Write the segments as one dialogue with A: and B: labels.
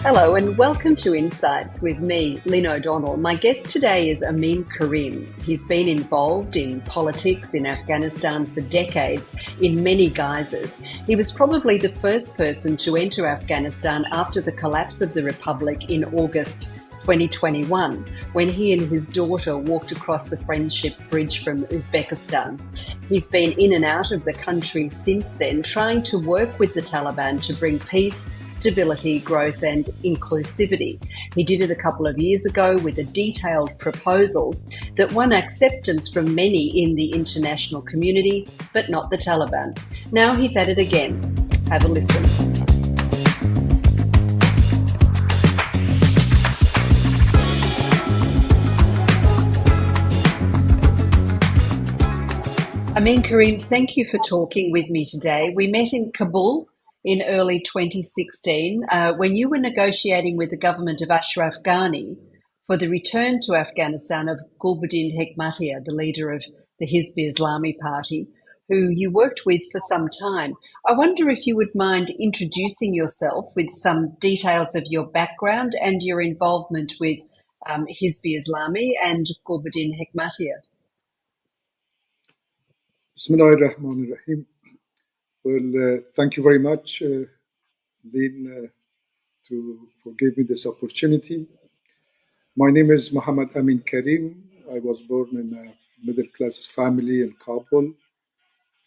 A: Hello and welcome to Insights with me, Lynne O'Donnell. My guest today is Amin Karim. He's been involved in politics in Afghanistan for decades in many guises. He was probably the first person to enter Afghanistan after the collapse of the Republic in August 2021, when he and his daughter walked across the Friendship Bridge from Uzbekistan. He's been in and out of the country since then, trying to work with the Taliban to bring peace, stability, growth and inclusivity. He did it a couple of years ago with a detailed proposal that won acceptance from many in the international community, but not the Taliban. Now he's at it again. Have a listen. Amin Karim, thank you for talking with me today. We met in Kabul in early 2016 when you were negotiating with the government of Ashraf Ghani for the return to Afghanistan of Gulbuddin Hekmatyar, the leader of the Hizb Islami Party, who you worked with for some time. I wonder if you would mind introducing yourself with some details of your background and your involvement with Hizb Islami and Gulbuddin Hekmatyar.
B: Bismillahirrahmanirrahim. Well, thank you very much, Lynne, for giving me this opportunity. My name is Muhammad Amin Karim. I was born in a middle-class family in Kabul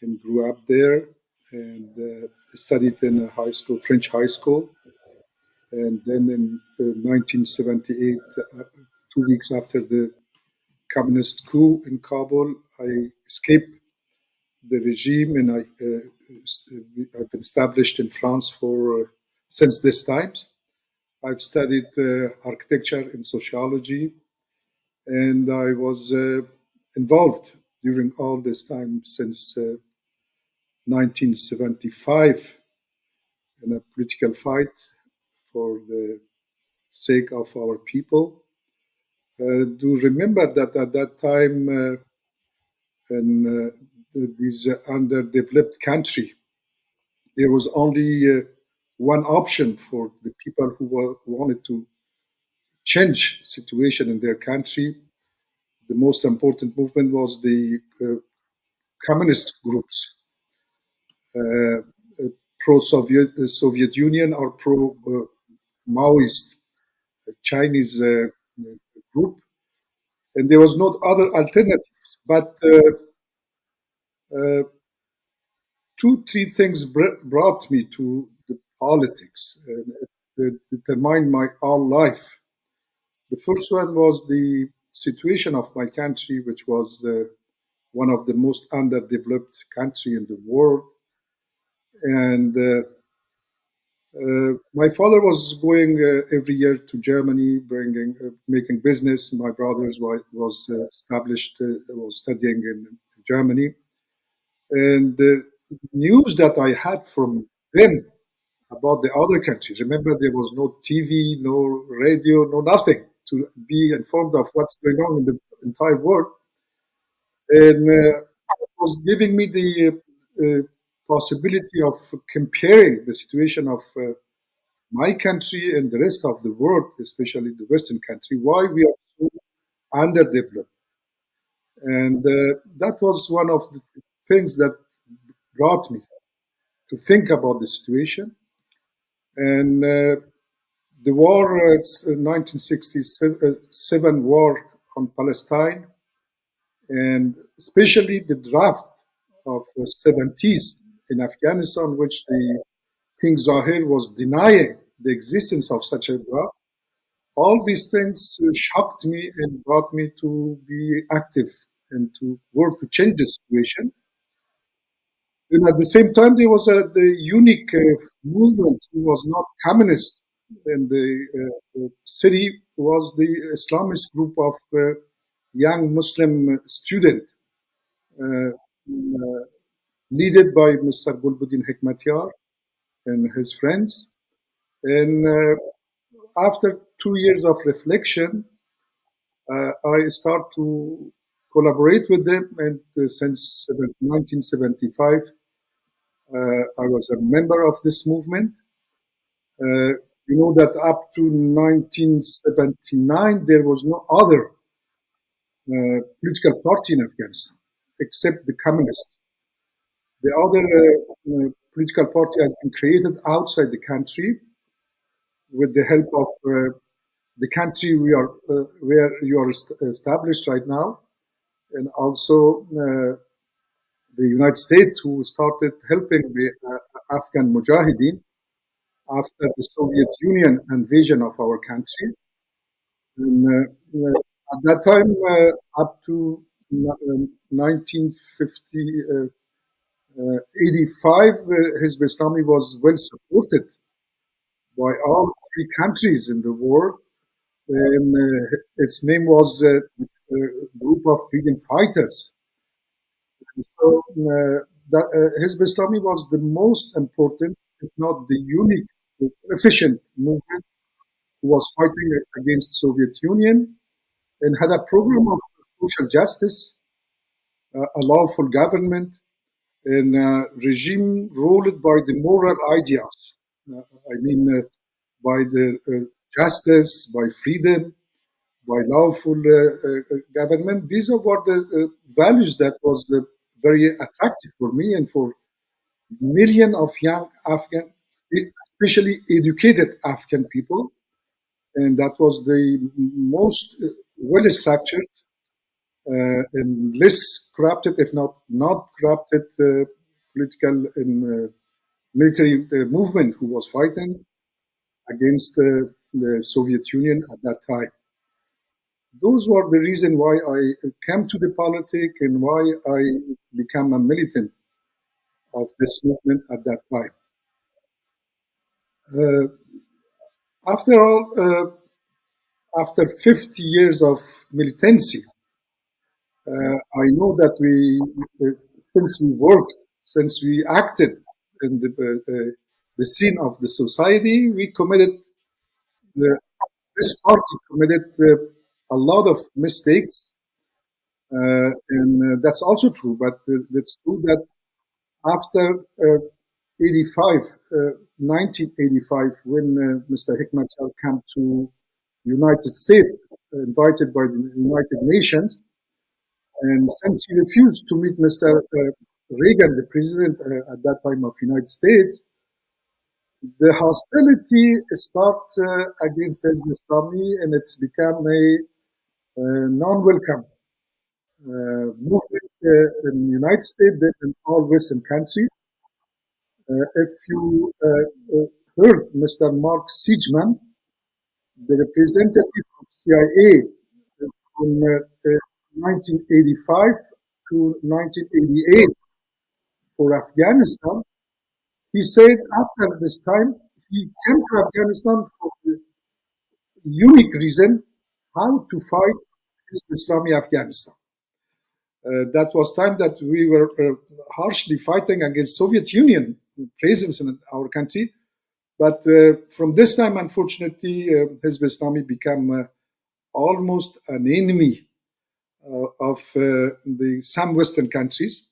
B: and grew up there and studied in a high school, French high school. And then in 1978, 2 weeks after the communist coup in Kabul, I escaped the regime, and I've been established in France for since this time. I've studied architecture and sociology, and I was involved during all this time since 1975 in a political fight for the sake of our people. Do remember that at that time in this underdeveloped country, there was only one option for the people who wanted to change situation in their country. The most important movement was the communist groups, pro-Soviet Soviet Union or pro-Maoist Chinese group, and there was no other alternatives. But 2-3 things brought me to the politics and determined my whole life. The first one was the situation of my country, which was one of the most underdeveloped country in the world. And my father was going every year to Germany, making business. My brother was studying in Germany. And the news that I had from them about the other countries, remember there was no TV, no radio, no nothing to be informed of what's going on in the entire world. And it was giving me the possibility of comparing the situation of my country and the rest of the world, especially the Western country, why we are so underdeveloped. And that was one of the things that brought me to think about the situation. And the war, 1967 war on Palestine, and especially the draft of the 70s in Afghanistan, which the King Zahir was denying the existence of such a draft. All these things shocked me and brought me to be active and to work to change the situation. And at the same time, there was the unique movement who was not communist in the city, was the Islamist group of young Muslim students, led by Mr. Gulbuddin Hekmatyar and his friends. And after 2 years of reflection, I start to collaborate with them, and since 1975, I was a member of this movement. You know that up to 1979, there was no other political party in Afghanistan except the communists. The other political party has been created outside the country with the help of the country where you are established right now, and also the United States, who started helping the Afghan Mujahideen after the Soviet Union invasion of our country. And, at that time, up to 1950, 85, Hizb Islami was well supported by all three countries in the war. And its name was Group of Freedom Fighters. And so Hizb Islami was the most important, if not the unique, efficient movement who was fighting against Soviet Union and had a program of social justice, a lawful government, and a regime ruled by the moral ideas. I mean, by the justice, by freedom, by lawful government. These are what the values that was very attractive for me and for millions of young Afghan, especially educated Afghan people. And that was the most well structured and less corrupted, if not corrupted, political and military movement who was fighting against the Soviet Union at that time. Those were the reason why I came to the politics and why I became a militant of this movement at that time. After all, after 50 years of militancy, I know that since we worked, since we acted in the scene of the society, we committed, this party committed a lot of mistakes. And that's also true, but it's true that after 85, 1985, when Mr. Hekmatyar came to United States, invited by the United Nations, and since he refused to meet Mr. Reagan, the president at that time of United States, the hostility starts against Hizb Islami, and it's become a non-welcome movement in the United States and in all Western countries. If you heard Mr. Mark Siegman, the representative of CIA from 1985 to 1988 for Afghanistan, he said after this time he came to Afghanistan for the unique reason how to fight Islamic Afghanistan. That was time that we were harshly fighting against Soviet Union presence in our country. But from this time, unfortunately, Hizb Islami became almost an enemy of some Western countries.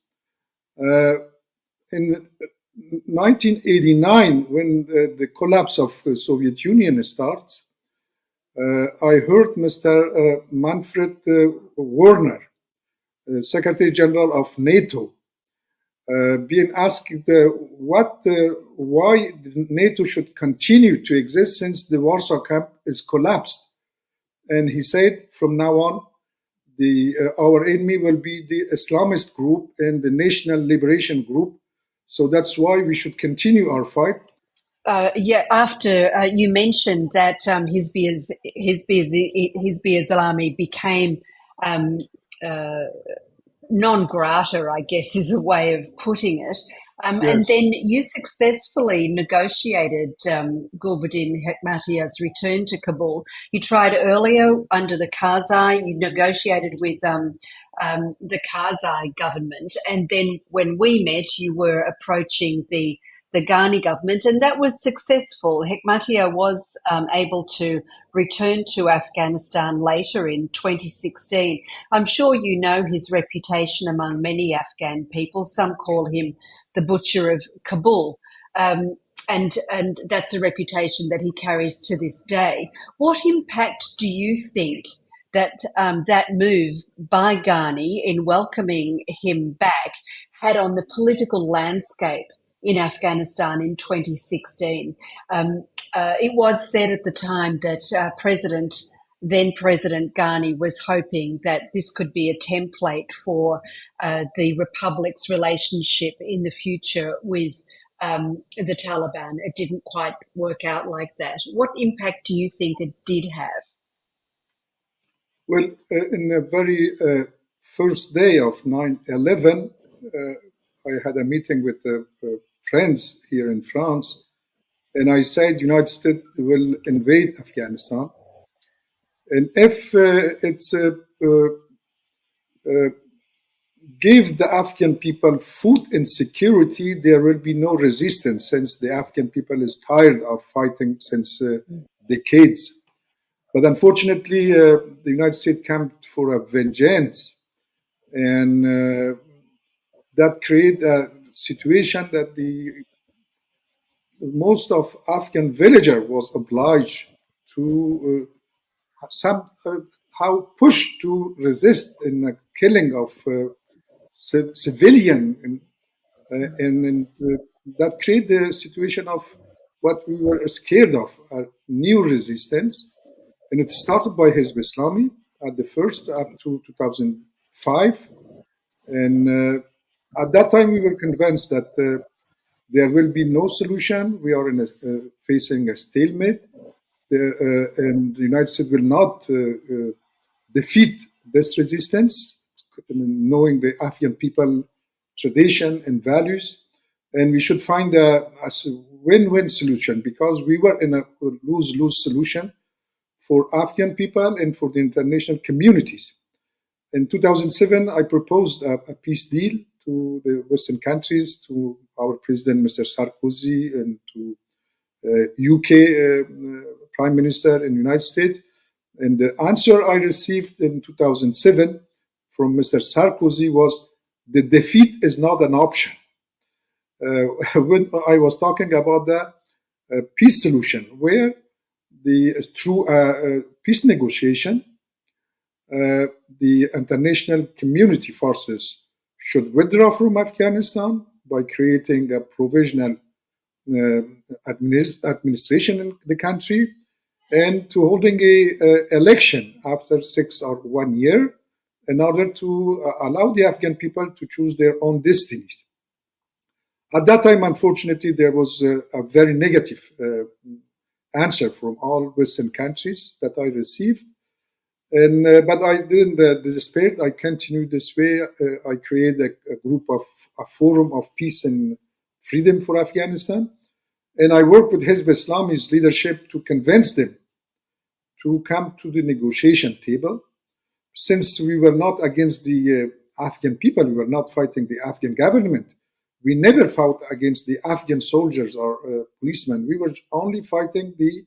B: In 1989, when the collapse of the Soviet Union starts, I heard Mr. Manfred Werner, Secretary General of NATO, being asked why NATO should continue to exist since the Warsaw Camp is collapsed. And he said, from now on, our enemy will be the Islamist group and the National Liberation Group. So that's why we should continue our fight.
A: After you mentioned that Hizb Islami became non grata, I guess is a way of putting it. Yes. And then you successfully negotiated Gulbuddin Hekmatyar's return to Kabul. You tried earlier under the Karzai, you negotiated with the Karzai government. And then when we met, you were approaching the Ghani government, and that was successful. Hekmatyar was able to return to Afghanistan later in 2016. I'm sure you know his reputation among many Afghan people. Some call him the butcher of Kabul. and that's a reputation that he carries to this day. What impact do you think that that move by Ghani in welcoming him back had on the political landscape in Afghanistan in 2016? It was said at the time that then President Ghani was hoping that this could be a template for the Republic's relationship in the future with the Taliban. It didn't quite work out like that. What impact do you think it did have?
B: Well, in the very first day of 9/11, I had a meeting with friends here in France, and I said United States will invade Afghanistan, and if it's give the Afghan people food insecurity, there will be no resistance, since the Afghan people is tired of fighting since decades. But unfortunately, the United States came for a vengeance, and that created a situation that the most of Afghan villager was obliged to somehow pushed to resist in the killing of civilian, and that created the situation of what we were scared of, a new resistance. And it started by Hizb Islami at the first up to 2005. And at that time, we were convinced that there will be no solution. We are facing a stalemate. And the United States will not defeat this resistance, knowing the Afghan people tradition and values. And we should find a win-win solution, because we were in a lose-lose solution for Afghan people and for the international communities. In 2007, I proposed a peace deal to the Western countries, to our president, Mr. Sarkozy, and to UK Prime Minister in the United States. And the answer I received in 2007 from Mr. Sarkozy was, the defeat is not an option. When I was talking about the peace solution, where through peace negotiation, the international community forces should withdraw from Afghanistan by creating a provisional administration in the country, and to holding a election after 6 or 1 year, in order to allow the Afghan people to choose their own destinies. At that time, unfortunately, there was a very negative answer from all Western countries that I received. And but I didn't despair. I continued this way. I created a forum of peace and freedom for Afghanistan. And I worked with Hizb Islami's leadership to convince them to come to the negotiation table. Since we were not against the Afghan people, we were not fighting the Afghan government. We never fought against the Afghan soldiers or policemen. We were only fighting the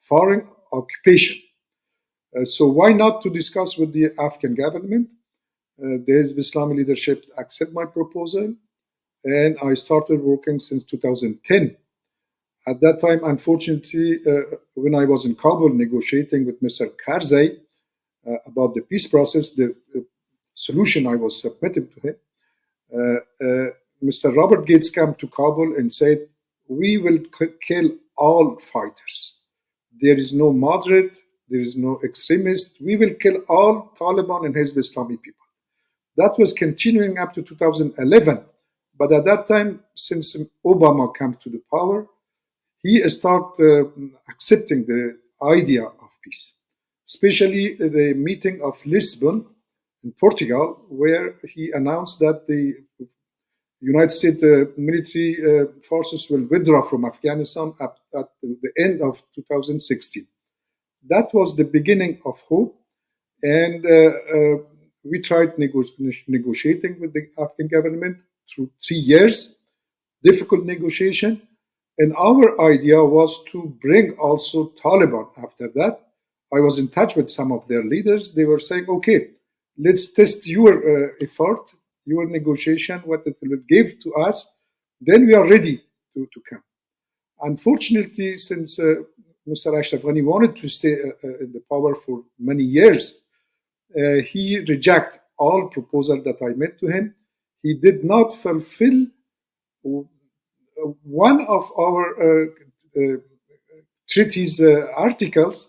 B: foreign occupation. So why not to discuss with the Afghan government? The Hizb Islami leadership accepted my proposal, and I started working since 2010. At that time, unfortunately, when I was in Kabul negotiating with Mr. Karzai about the peace process, the solution I was submitted to him, Mr. Robert Gates came to Kabul and said, we will kill all fighters. There is no moderate, there is no extremist. We will kill all Taliban and Hizb Islami people. That was continuing up to 2011. But at that time, since Obama came to the power, he started accepting the idea of peace, especially the meeting of Lisbon in Portugal, where he announced that the United States military forces will withdraw from Afghanistan at the end of 2016. That was the beginning of hope, and we tried negotiating with the Afghan government through 3 years, difficult negotiation. And our idea was to bring also Taliban after that. I was in touch with some of their leaders. They were saying, okay, let's test your effort, your negotiation, what it will give to us. Then we are ready to come. Unfortunately, since Mr. Ashraf Ghani wanted to stay in the power for many years, he rejected all proposals that I made to him. He did not fulfill one of our treaties articles.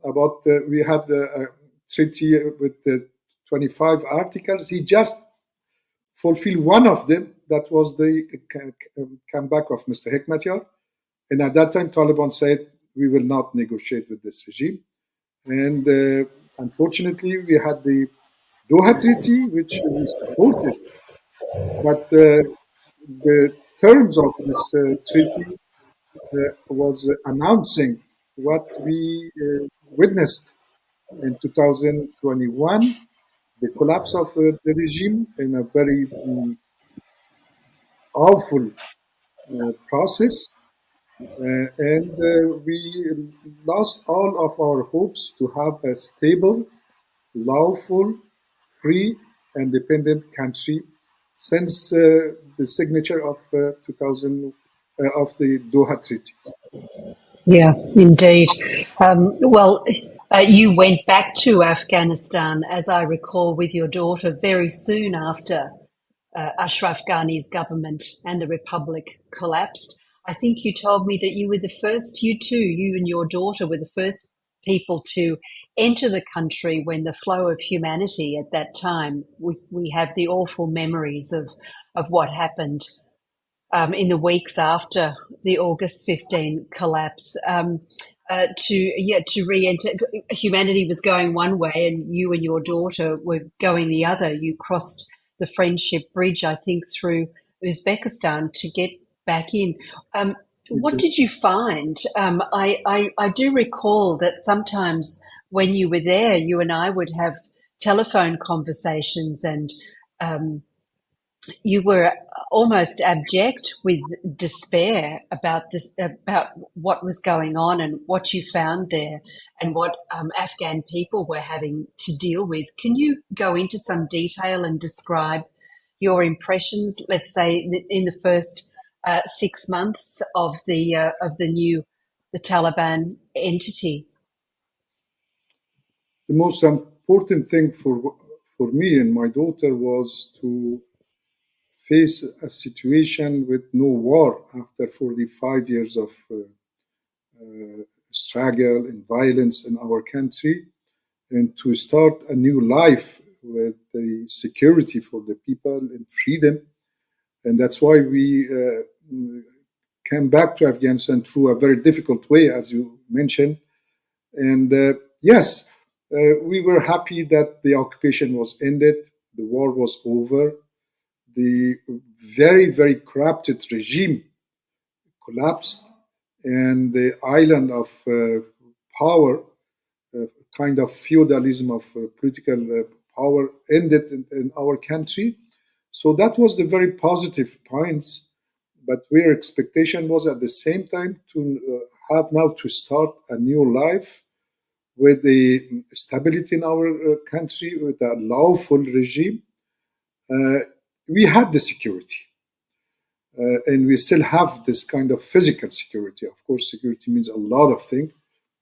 B: About we had a treaty with 25 articles. He just fulfilled one of them. That was the comeback of Mr. Hekmatyar. And at that time, Taliban said, we will not negotiate with this regime. And unfortunately, we had the Doha Treaty, which we supported. But the terms of this treaty was announcing what we witnessed in 2021, the collapse of the regime in a very awful process. And we lost all of our hopes to have a stable, lawful, free, independent country since the signature of 2000 of the Doha Treaty.
A: Yeah, indeed. You went back to Afghanistan, as I recall, with your daughter very soon after Ashraf Ghani's government and the republic collapsed. I think you told me that you were the first, you and your daughter were the first people to enter the country when the flow of humanity at that time, we have the awful memories of what happened in the weeks after the August 15 collapse, to re-enter. Humanity was going one way, and you and your daughter were going the other. You crossed the Friendship Bridge, I think, through Uzbekistan to get back in. What did you find? I do recall that sometimes when you were there, you and I would have telephone conversations, and you were almost abject with despair about what was going on and what you found there and what Afghan people were having to deal with. Can you go into some detail and describe your impressions, let's say, in the first 6 months of the Taliban entity?
B: The most important thing for me and my daughter was to face a situation with no war after 45 years of struggle and violence in our country, and to start a new life with the security for the people and freedom. And that's why we came back to Afghanistan through a very difficult way, as you mentioned. And yes, we were happy that the occupation was ended, the war was over, the very, very corrupted regime collapsed, and the island of power, kind of feudalism of political power, ended in our country. So that was the very positive points. But our expectation was at the same time to have now to start a new life with the stability in our country, with a lawful regime. We had the security. And we still have this kind of physical security. Of course, security means a lot of things,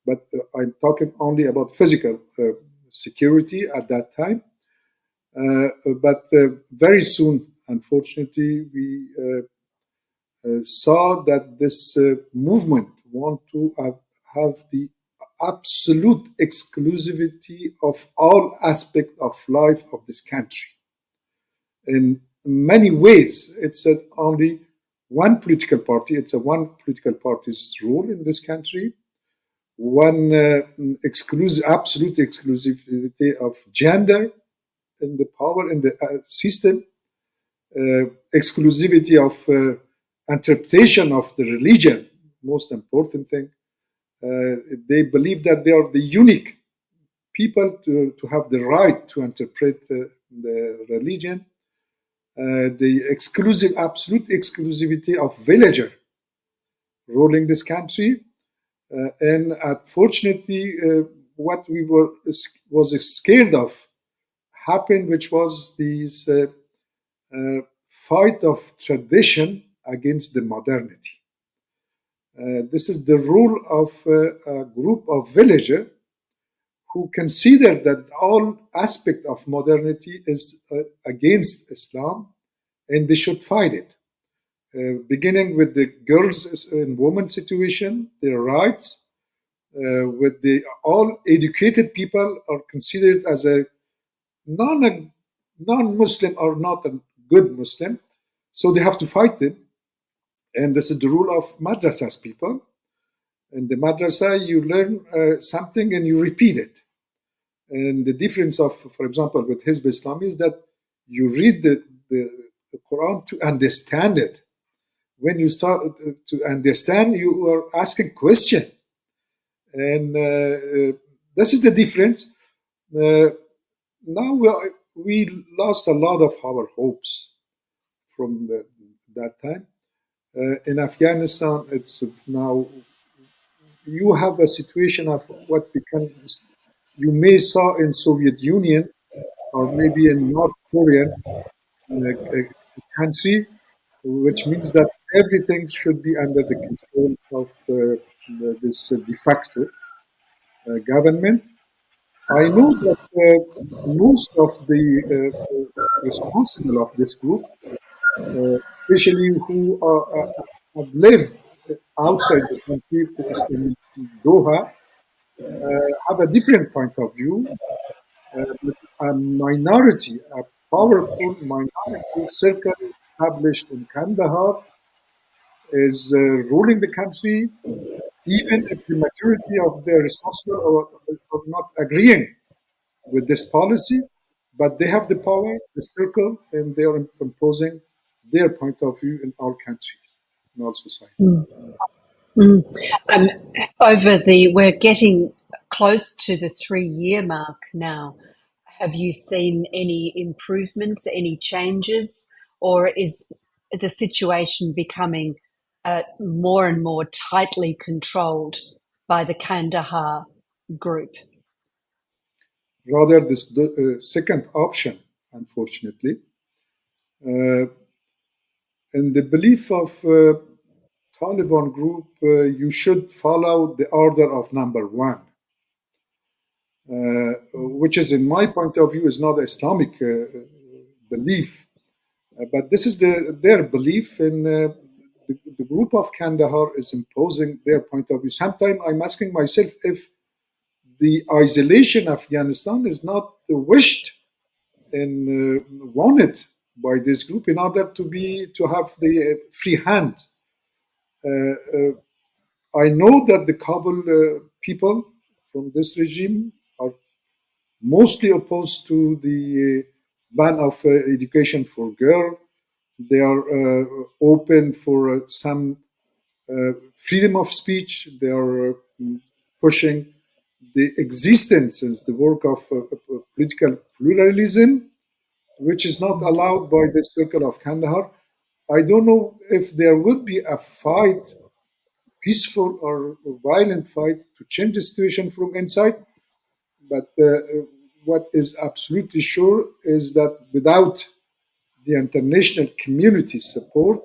B: but I'm talking only about physical security at that time. But very soon, unfortunately, we saw that this movement want to have the absolute exclusivity of all aspects of life of this country. In many ways, it's only one political party. It's a one political party's rule in this country. One absolute exclusivity of gender in the power in the system. Exclusivity of interpretation of the religion. Most important thing. They believe that they are the unique people to have the right to interpret the religion. The absolute exclusivity of villager ruling this country, and unfortunately, what we was scared of happened, which was this fight of tradition against the modernity. This is the rule of a group of villagers who consider that all aspect of modernity is against Islam and they should fight it. Beginning with the girls and women situation, their rights, with the all educated people are considered as a non-Muslim or not a good Muslim, so they have to fight them. And this is the rule of madrasas people. In the madrasa, you learn something and you repeat it. And the difference of, for example, with Hizb Islam is that you read the Quran to understand it. When you start to understand, you are asking question. And this is the difference. Now we lost a lot of our hopes from that time. In Afghanistan, it's now you have a situation of what becomes you may saw in Soviet Union or maybe in North Korean country, which means that everything should be under the control of this de facto government. I know that most of the responsible of this group, especially who have lived outside the country, in Doha, have a different point of view. But a minority, a powerful minority circle established in Kandahar is ruling the country, even if the majority of the responsible are not agreeing with this policy, but they have the power, the circle, and they are imposing their point of view in our country, in our society.
A: Um, we're getting close to the 3-year mark now. Have you seen any improvements, any changes, or is the situation becoming more and more tightly controlled by the Kandahar group?
B: Rather, this second option, unfortunately. In the belief of Taliban group, you should follow the order of number one, which is, in my point of view, is not Islamic belief, but this is their belief, and the group of Kandahar is imposing their point of view. Sometimes I'm asking myself if the isolation of Afghanistan is not wished and wanted by this group in order to have the free hand. I know that the Kabul people from this regime are mostly opposed to the ban of education for girls. They are open for some freedom of speech. They are pushing the existence, the work of political pluralism, which is not allowed by the circle of Kandahar. I don't know if there would be a fight, peaceful or violent fight, to change the situation from inside. But what is absolutely sure is that without the international community support,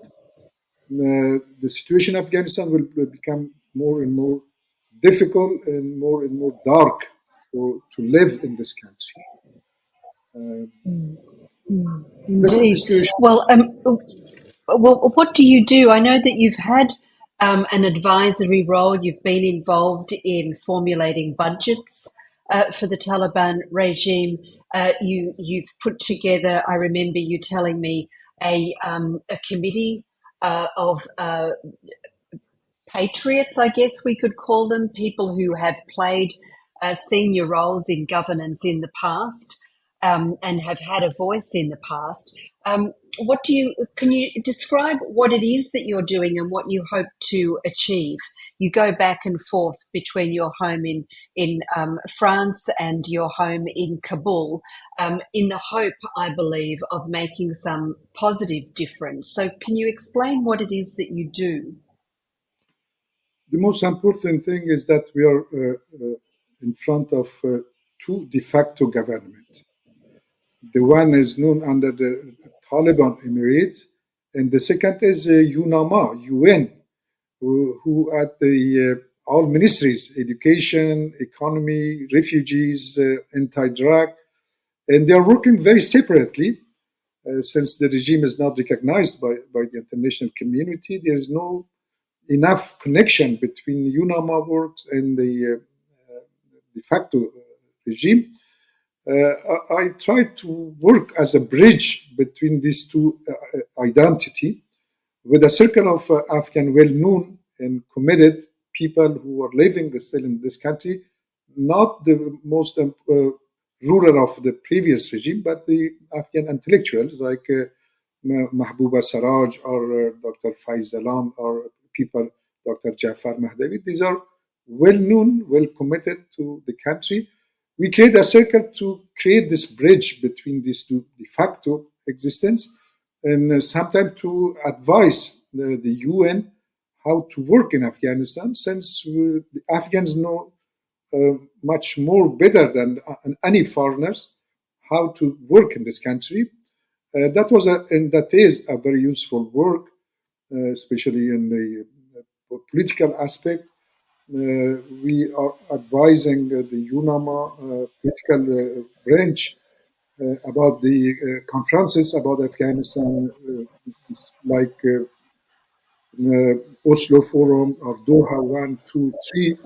B: the situation in Afghanistan will become more and more difficult and more dark to live in this country. This is the
A: Indeed.
B: situation.
A: Well, what do you do? I know that you've had an advisory role. You've been involved in formulating budgets for the Taliban regime. You've put together, I remember you telling me, a committee of patriots, I guess we could call them, people who have played senior roles in governance in the past and have had a voice in the past. Can you describe what it is that you're doing and what you hope to achieve? You go back and forth between your home in France and your home in Kabul in the hope, I believe, of making some positive difference. So can you explain what it is that you do?
B: The most important thing is that we are in front of two de facto governments. The one is known under the Taliban Emirates, and the second is UNAMA, UN, who at the all ministries, education, economy, refugees, anti-drug, and they are working very separately. Since the regime is not recognized by the international community, there is no enough connection between UNAMA works and the de facto regime. I try to work as a bridge between these two identity with a circle of Afghan well-known and committed people who are living still in this country, not the most ruler of the previous regime, but the Afghan intellectuals like Mahbouba Saraj or Dr. Faiz Zalam or people, Dr. Jafar Mahdavi. These are well-known, well-committed to the country. We create a circle to create this bridge between these two de facto existence and sometimes to advise the UN how to work in Afghanistan, since the Afghans know much more better than any foreigners how to work in this country. That was and that is a very useful work, especially in the political aspect. We are advising the UNAMA political branch about the conferences about Afghanistan, like Oslo Forum or Doha 1, 2, 3.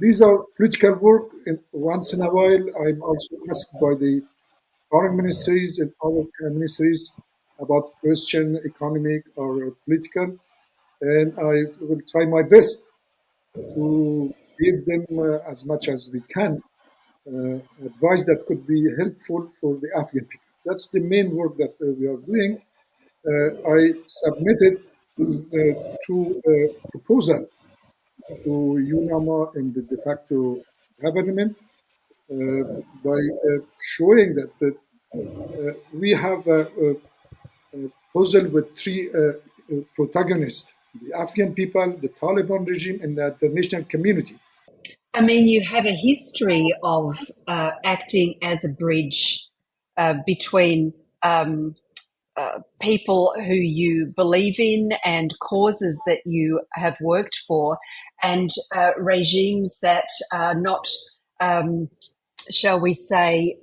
B: These are political work, and once in a while, I'm also asked by the foreign ministries and other ministries about question, economic or political, and I will try my best to give them as much as we can advice that could be helpful for the Afghan people. That's the main work that we are doing. I submitted two proposals to UNAMA and the de facto government by showing that we have a puzzle with three protagonists: the Afghan people, the Taliban regime, and the international community.
A: I mean, you have a history of acting as a bridge between people who you believe in and causes that you have worked for, and regimes that are not, shall we say,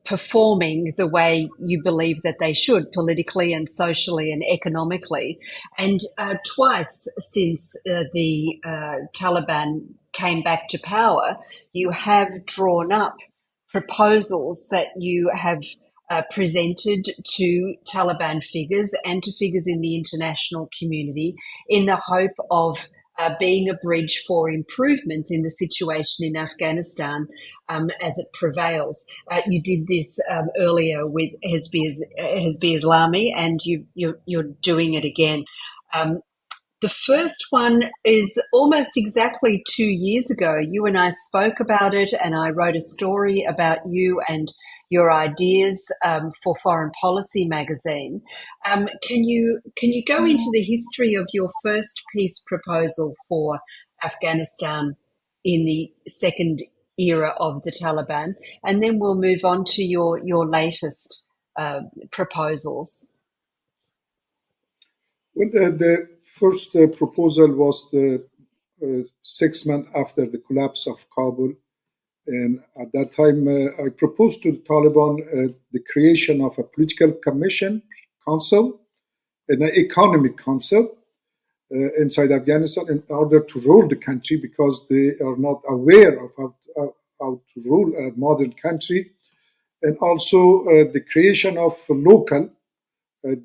A: performing the way you believe that they should, politically and socially and economically. And twice since the Taliban came back to power, you have drawn up proposals that you have presented to Taliban figures and to figures in the international community in the hope of being a bridge for improvements in the situation in Afghanistan as it prevails. You did this earlier with Hezbi Islami, and you're doing it again. The first one is almost exactly 2 years ago. You and I spoke about it, and I wrote a story about you and your ideas for Foreign Policy magazine. Can you go into the history of your first peace proposal for Afghanistan in the second era of the Taliban, and then we'll move on to your latest proposals?
B: Well, the first proposal was the 6 months after the collapse of Kabul. And at that time, I proposed to the Taliban the creation of a political commission council and an economic council inside Afghanistan in order to rule the country, because they are not aware of how to rule a modern country. And also the creation of a local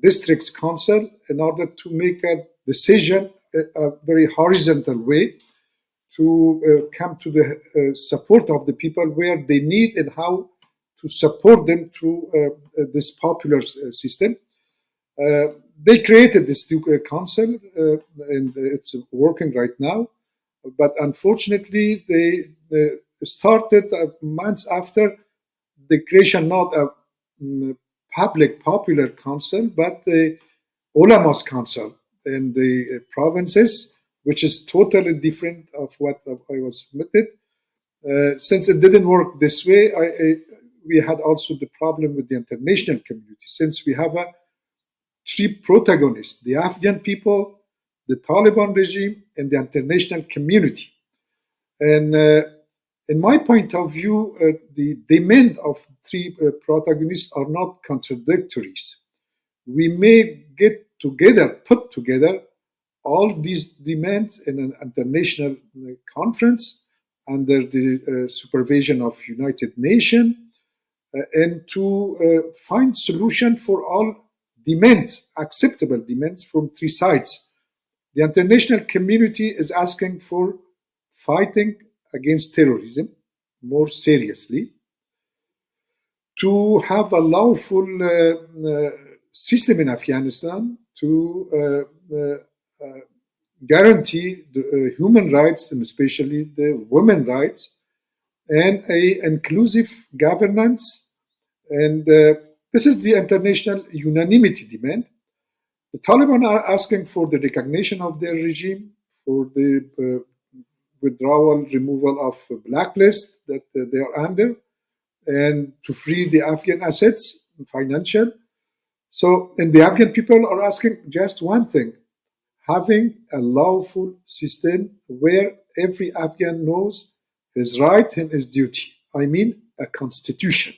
B: districts council in order to make a decision a very horizontal way to come to the support of the people where they need and how to support them through this popular system. They created this council and it's working right now. But unfortunately, they started months after the creation, not a public popular council, but the Ulamas Council in the provinces, which is totally different of what I was submitted. Since it didn't work this way, we had also the problem with the international community, since we have three protagonists: the Afghan people, the Taliban regime, and the international community. And in my point of view, the demand of three protagonists are not contradictories. We may put together all these demands in an international conference under the supervision of United Nations and to find solution for all demands, acceptable demands from three sides. The international community is asking for fighting against terrorism more seriously, to have a lawful system in Afghanistan to guarantee the human rights, and especially the women's rights, and a inclusive governance. And this is the international unanimity demand. The Taliban are asking for the recognition of their regime, for the withdrawal, removal of blacklist that they are under, and to free the Afghan assets, financial. So, and the Afghan people are asking just one thing: having a lawful system where every Afghan knows his right and his duty. I mean, a constitution.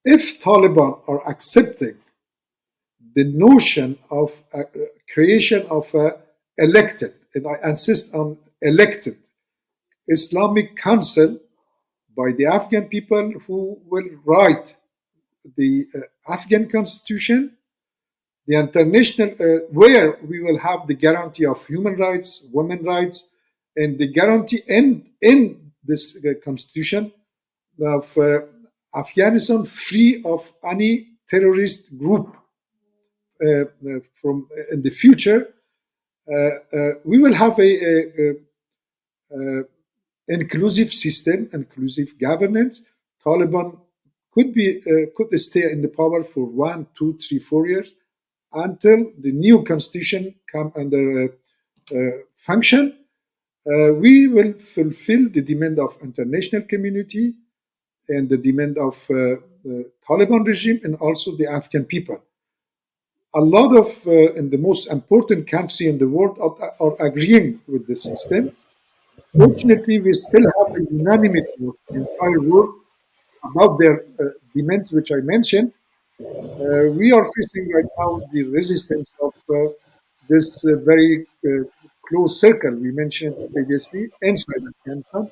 B: If Taliban are accepting the notion of creation of a elected, and I insist on elected, Islamic Council by the Afghan people who will write the Afghan constitution, the international, where we will have the guarantee of human rights, women's rights, and the guarantee in this constitution of Afghanistan free of any terrorist group from in the future. We will have a inclusive system, inclusive governance. Taliban could stay in the power for 1, 2, 3, 4 years until the new constitution come under function. We will fulfill the demand of international community and the demand of the Taliban regime and also the Afghan people. A lot of and the most important country in the world are agreeing with the system. Fortunately, we still have a unanimity of the entire world about their demands, which I mentioned. We are facing right now the resistance of this very close circle we mentioned previously inside Afghanistan.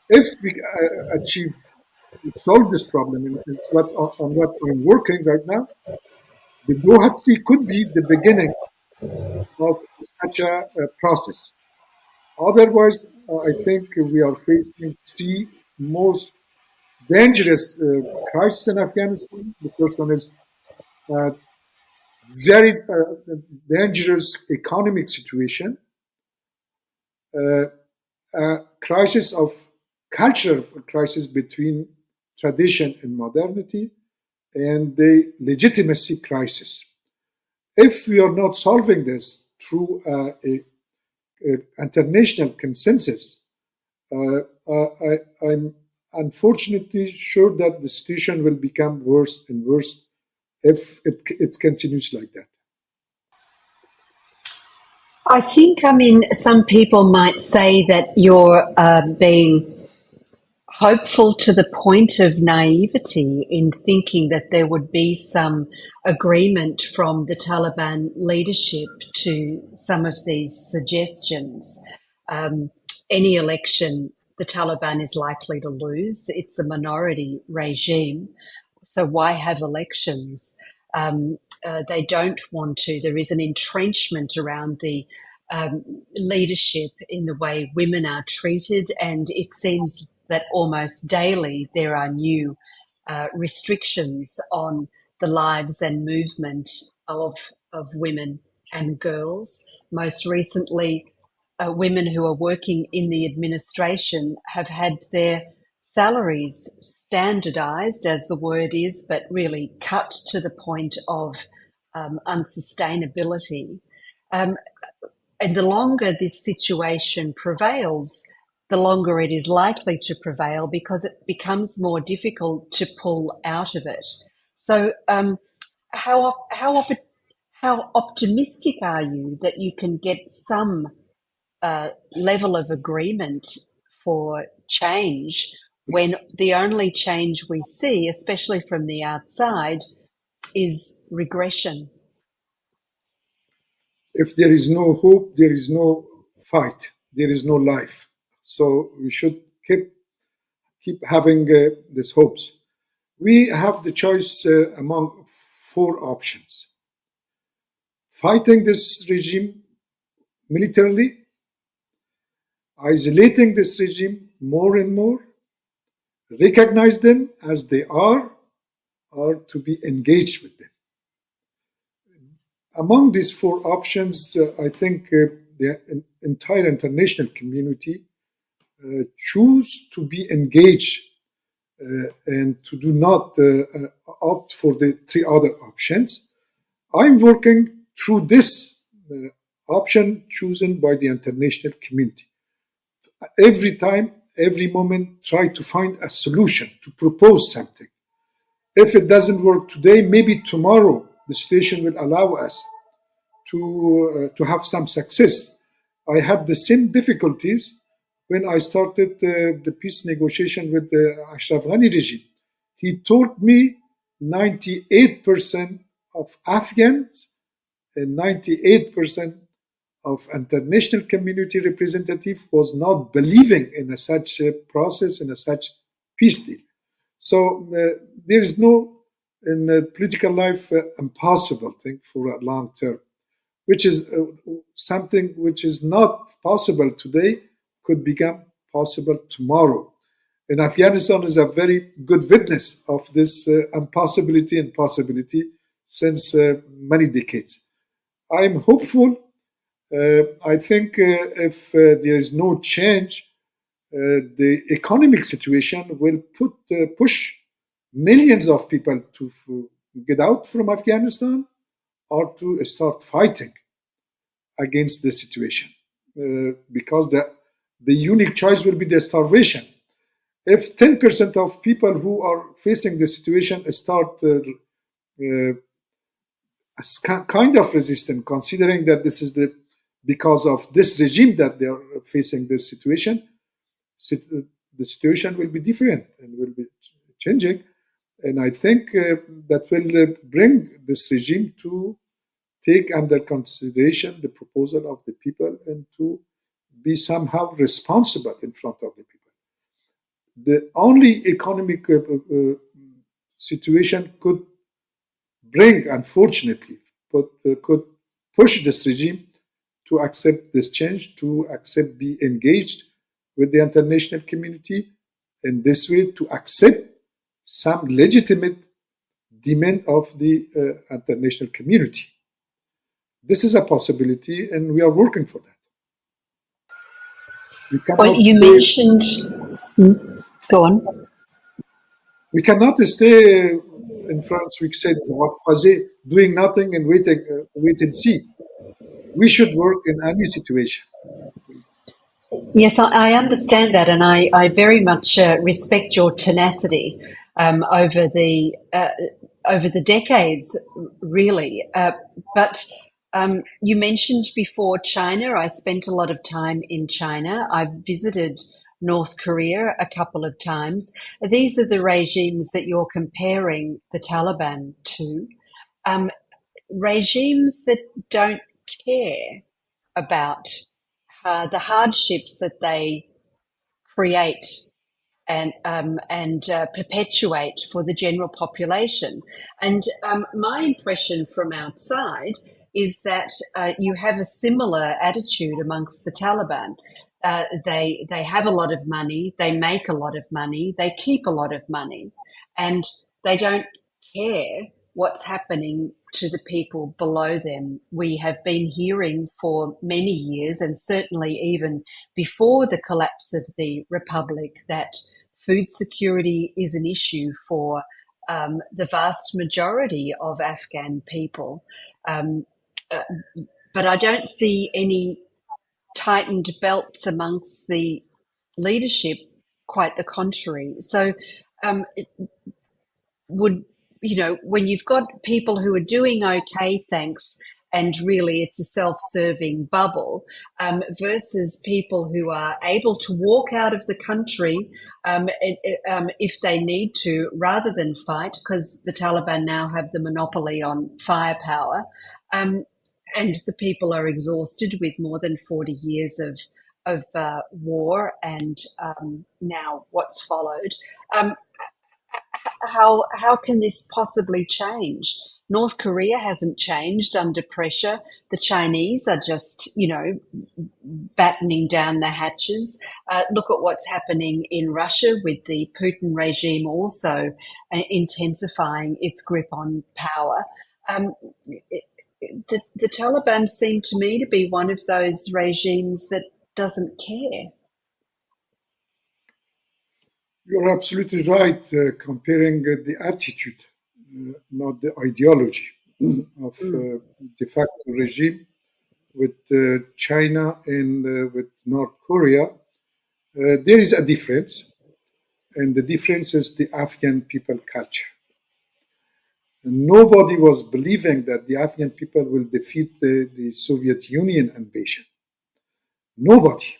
B: If we achieve to solve this problem, and it's on what I'm working right now, the Guwahati could be the beginning of such a process. Otherwise, I think we are facing three most dangerous crises in Afghanistan. The first one is very dangerous economic situation, a crisis of cultural crisis between tradition and modernity, and the legitimacy crisis. If we are not solving this through a international consensus, I'm unfortunately sure that the situation will become worse and worse if it continues like that.
A: I think, I mean, some people might say that you're being hopeful to the point of naivety in thinking that there would be some agreement from the Taliban leadership to some of these suggestions. Any election the Taliban is likely to lose. It's a minority regime, so why have elections? They don't want to. There is an entrenchment around the leadership in the way women are treated, and it seems that almost daily there are new restrictions on the lives and movement of women and girls. Most recently, women who are working in the administration have had their salaries standardised, as the word is, but really cut to the point of unsustainability. And the longer this situation prevails, the longer it is likely to prevail because it becomes more difficult to pull out of it. So how How optimistic are you that you can get some level of agreement for change when the only change we see, especially from the outside, is regression?
B: If there is no hope, there is no fight, there is no life. So we should keep having these hopes. We have the choice among four options: fighting this regime militarily, isolating this regime more and more, recognize them as they are, or to be engaged with them. Among these four options, I think the entire international community choose to be engaged and to do not opt for the three other options. I'm working through this option chosen by the international community. Every time, every moment, try to find a solution, to propose something. If it doesn't work today, maybe tomorrow the situation will allow us to have some success. I had the same difficulties when I started the peace negotiation with the Ashraf Ghani regime. He told me 98% of Afghans and 98% of international community representative was not believing in such a process, in such peace deal. So there is no, in political life, impossible thing for a long term, which is something which is not possible today could become possible tomorrow. And Afghanistan is a very good witness of this impossibility and possibility since many decades. I'm hopeful. I think if there is no change, the economic situation will push millions of people to get out from Afghanistan or to start fighting against the situation, because the unique choice will be the starvation. If 10% of people who are facing the situation start kind of resistance, considering that this is because of this regime that they are facing this situation, the situation will be different and will be changing. And I think that will bring this regime to take under consideration the proposal of the people and to be somehow responsible in front of the people. The only economic situation could bring, unfortunately, but could push this regime to accept this change, to accept, be engaged with the international community, in this way to accept some legitimate demand of the international community. This is a possibility, and we are working for that. We
A: Well,
B: cannot
A: you
B: stay,
A: mentioned, go on.
B: we cannot stay in France. We said doing nothing and wait and see. We should work in any situation.
A: Yes, I understand that, and I very much respect your tenacity over the decades, really. But you mentioned before China. I spent a lot of time in China. I've visited North Korea a couple of times. These are the regimes that you're comparing the Taliban to. Um, Regimes that don't care about the hardships that they create and perpetuate for the general population. And my impression from outside is that you have a similar attitude amongst the Taliban. They have a lot of money, they make a lot of money, they keep a lot of money, and they don't care what's happening to the people below them. We have been hearing for many years, and certainly even before the collapse of the republic, that food security is an issue for the vast majority of Afghan people. Um, uh, but I don't see any tightened belts amongst the leadership, quite the contrary. So, um, would when you've got people who are doing okay, thanks, and really it's a self-serving bubble, versus people who are able to walk out of the country if they need to, rather than fight, because the Taliban now have the monopoly on firepower, and the people are exhausted with more than 40 years of war and now what's followed. Um, how can this possibly change? North Korea hasn't changed under pressure. The Chinese are just, battening down the hatches. Look at what's happening in Russia with the Putin regime also intensifying its grip on power. Um, the Taliban seem to me to be one of those regimes that doesn't care.
B: You're absolutely right, comparing the attitude, not the ideology of de facto regime with China and with North Korea. There is a difference, and the difference is the Afghan people culture. Nobody was believing that the Afghan people will defeat the Soviet Union invasion. Nobody.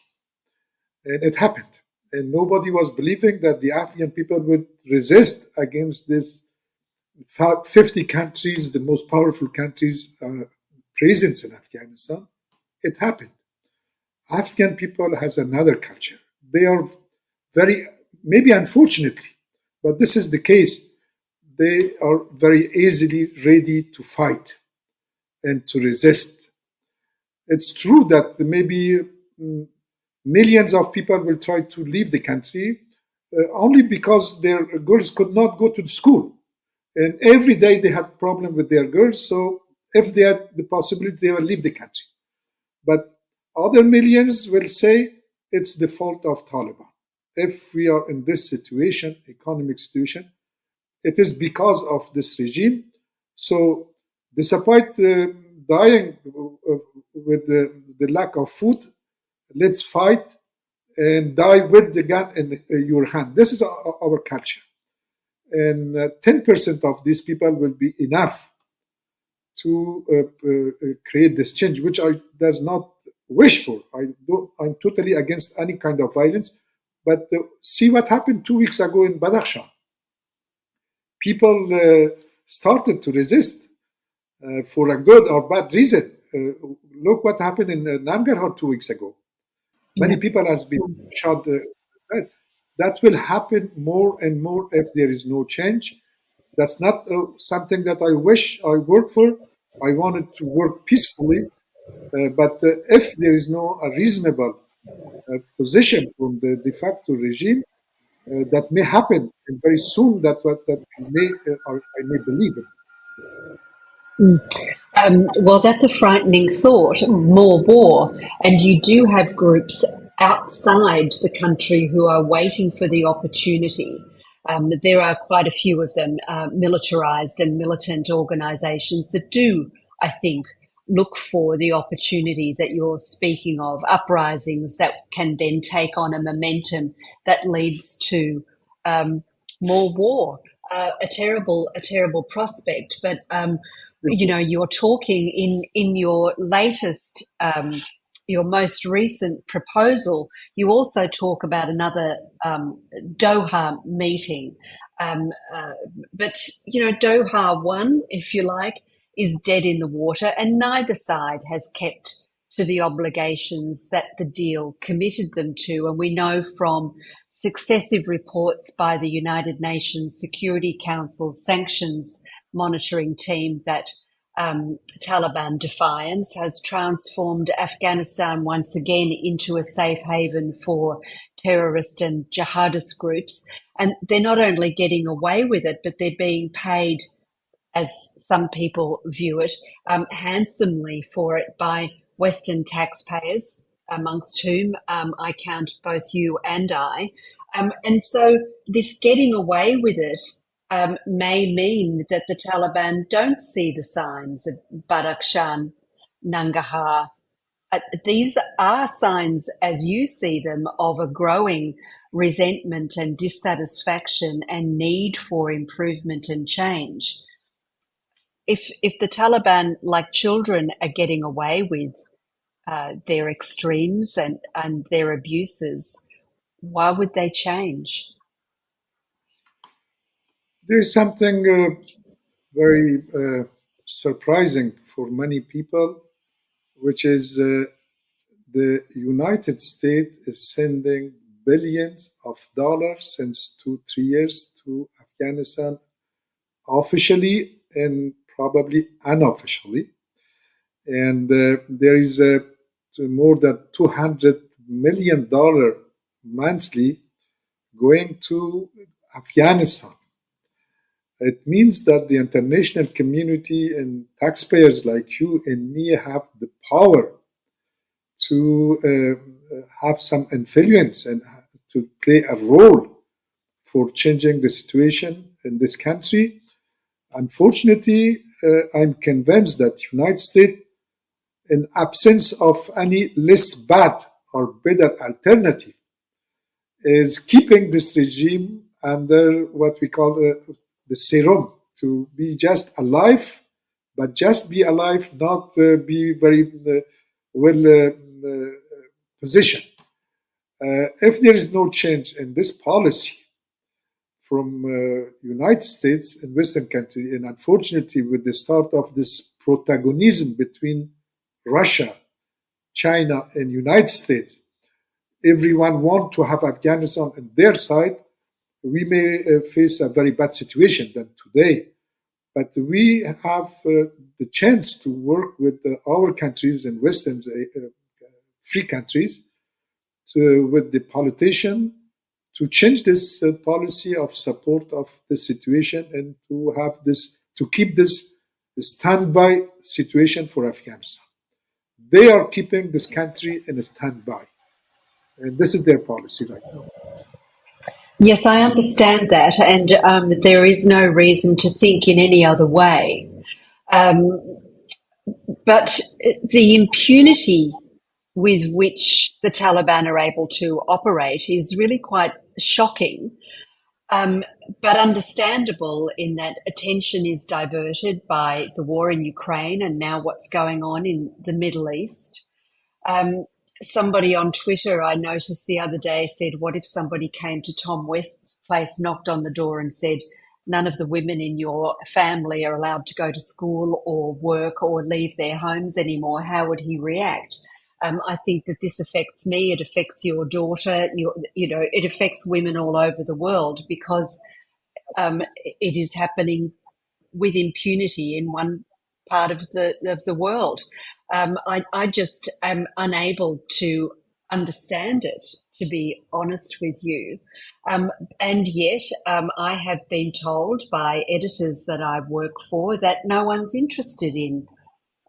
B: And it happened. And nobody was believing that the Afghan people would resist against this 50 countries, the most powerful countries, presence in Afghanistan. It happened. Afghan people has another culture. They are very, maybe unfortunately, but this is the case. They are very easily ready to fight and to resist. It's true that maybe millions of people will try to leave the country only because their girls could not go to the school. And every day they had problem with their girls. So if they had the possibility, they will leave the country. But other millions will say it's the fault of Taliban. If we are in this situation, economic situation, it is because of this regime. So despite dying with the lack of food, let's fight and die with the gun in your hand. This is our culture. And 10% of these people will be enough to create this change, which I does not wish for. I'm totally against any kind of violence. But see what happened 2 weeks ago in Badakhshan. People started to resist for a good or bad reason. Look what happened in Nangarhar 2 weeks ago. Many people has been shot. That will happen more and more if there is no change. That's not something that I wish I work for. I wanted to work peacefully, but if there is no a reasonable position from the de facto regime, that may happen, and very soon that I may believe in.
A: Well, that's a frightening thought, more war. And you do have groups outside the country who are waiting for the opportunity. There are quite a few of them, militarized and militant organizations that do, I think, look for the opportunity that you're speaking of, uprisings that can then take on a momentum that leads to more war. A terrible prospect, but you're talking in your latest, your most recent proposal. You also talk about another Doha meeting, but Doha 1, if you like, is dead in the water, and neither side has kept to the obligations that the deal committed them to. And we know from successive reports by the United Nations Security Council sanctions monitoring team that Taliban defiance has transformed Afghanistan once again into a safe haven for terrorist and jihadist groups. And they're not only getting away with it, but they're being paid, as some people view it, handsomely for it by Western taxpayers, amongst whom I count both you and I. And so this getting away with it may mean that the Taliban don't see the signs of Badakhshan, Nangarhar, These are signs, as you see them, of a growing resentment and dissatisfaction and need for improvement and change. If the Taliban, like children, are getting away with their extremes and their abuses, why would they change?
B: There's something very surprising for many people, which is the United States is sending billions of dollars since 2, 3 years to Afghanistan, officially and probably unofficially. And there is more than $200 million monthly going to Afghanistan. It means that the international community and taxpayers like you and me have the power to have some influence and to play a role for changing the situation in this country. Unfortunately, I'm convinced that United States, in absence of any less bad or better alternative, is keeping this regime under what we call the serum, to be just alive, but just be alive, not be very well positioned. If there is no change in this policy from United States and Western country, and unfortunately with the start of this protagonism between Russia, China, and United States, everyone want to have Afghanistan on their side, we may face a very bad situation than today. But we have the chance to work with our countries and Western free countries with the politician to change this policy of support of the situation and to have this, to keep this standby situation for Afghanistan. They are keeping this country in a standby. And this is their policy right now.
A: Yes, I understand that, and there is no reason to think in any other way. Um, but the impunity with which the Taliban are able to operate is really quite shocking, um, but understandable in that attention is diverted by the war in Ukraine and now what's going on in the Middle East. Um, Somebody on Twitter I noticed the other day said, what if somebody came to Tom West's place, knocked on the door and said, none of the women in your family are allowed to go to school or work or leave their homes anymore? How would he react? I think that this affects me. It affects your daughter. It affects women all over the world because it is happening with impunity in one part of the world. I just am unable to understand it, to be honest with you. And yet, I have been told by editors that I work for that no one's interested in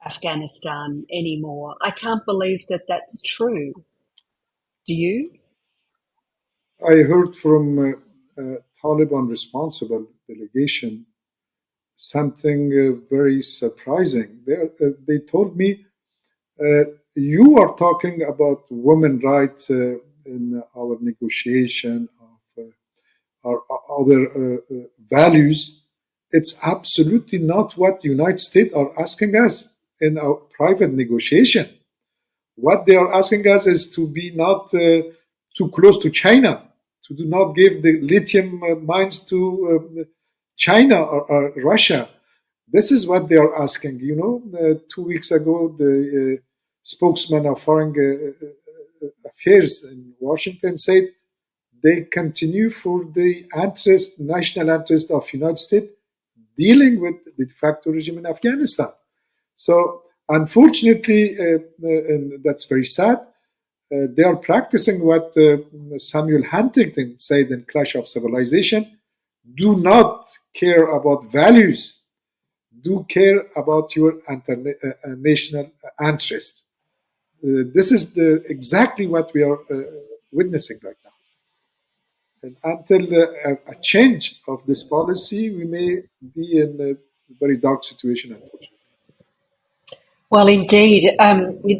A: Afghanistan anymore. I can't believe that that's true. Do you?
B: I heard from Taliban responsible delegation something very surprising. They told me, you are talking about women rights in our negotiation of our other values. It's absolutely not what the United States are asking us in our private negotiation. What they are asking us is to be not too close to China, to do not give the lithium mines to China or Russia. This is what they are asking. 2 weeks ago, the spokesman of Foreign Affairs in Washington said they continue for the national interest of United States dealing with the de facto regime in Afghanistan. So unfortunately, and that's very sad, they are practicing what Samuel Huntington said in Clash of Civilization: do not care about values, do care about your national interest. This is exactly what we are witnessing right now. And until a change of this policy, we may be in a very dark situation, unfortunately.
A: Well, indeed.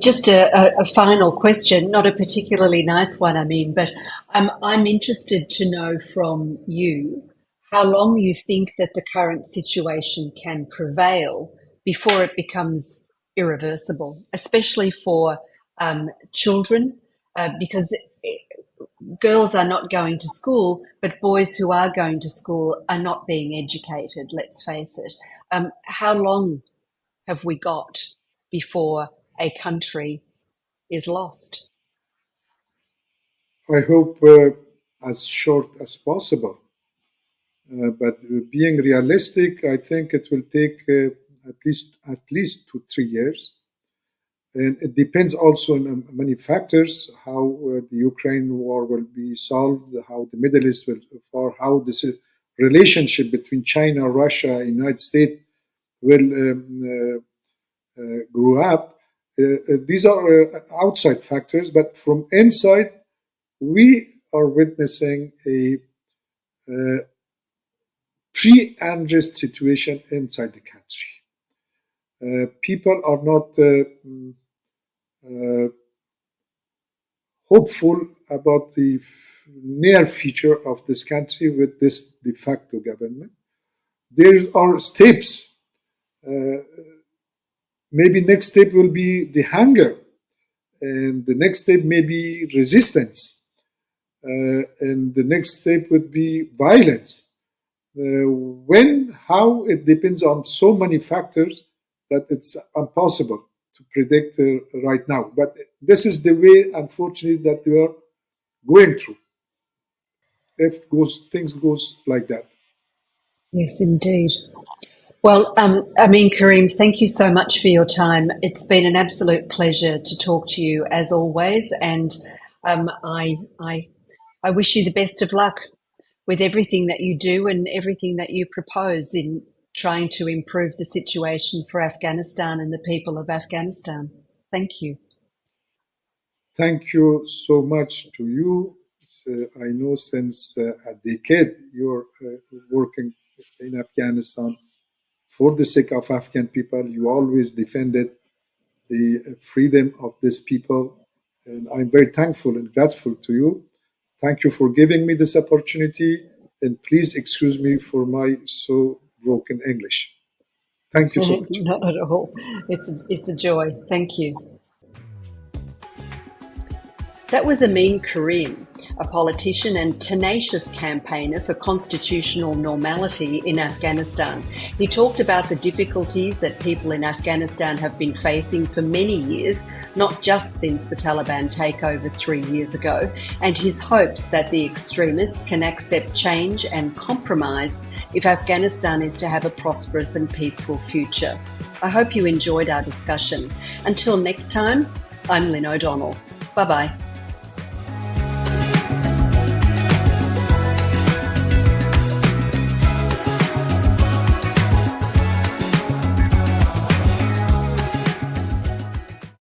A: Just a final question, not a particularly nice one, I mean, but I'm interested to know from you how long you think that the current situation can prevail before it becomes irreversible, especially for children, because girls are not going to school, but boys who are going to school are not being educated, let's face it. How long have we got before a country is lost?
B: I hope as short as possible. But being realistic, I think it will take at least 2 3 years, and it depends also on many factors: how the Ukraine war will be solved, how the Middle East will, or how this relationship between China, Russia, United States will grow up. These are outside factors, but from inside, we are witnessing a pre-unrest situation inside the country. People are not hopeful about the near future of this country with this de facto government. There are steps. Maybe next step will be the hunger, and the next step may be resistance, and the next step would be violence. When, how, it depends on so many factors that it's impossible to predict right now. But this is the way, unfortunately, that we are going through. If things goes like that.
A: Yes, indeed. Well, Amin Karim, thank you so much for your time. It's been an absolute pleasure to talk to you as always, and I wish you the best of luck with everything that you do and everything that you propose in trying to improve the situation for Afghanistan and the people of Afghanistan. Thank you.
B: Thank you so much to you. I know since a decade you're working in Afghanistan for the sake of Afghan people. You always defended the freedom of these people. And I'm very thankful and grateful to you. Thank you for giving me this opportunity. And please excuse me for my so broken English. Thank you so much.
A: Not at all. It's a joy. Thank you. That was Amin Karim, a politician and tenacious campaigner for constitutional normality in Afghanistan. He talked about the difficulties that people in Afghanistan have been facing for many years, not just since the Taliban takeover 3 years ago, and his hopes that the extremists can accept change and compromise if Afghanistan is to have a prosperous and peaceful future. I hope you enjoyed our discussion. Until next time, I'm Lynne O'Donnell. Bye-bye.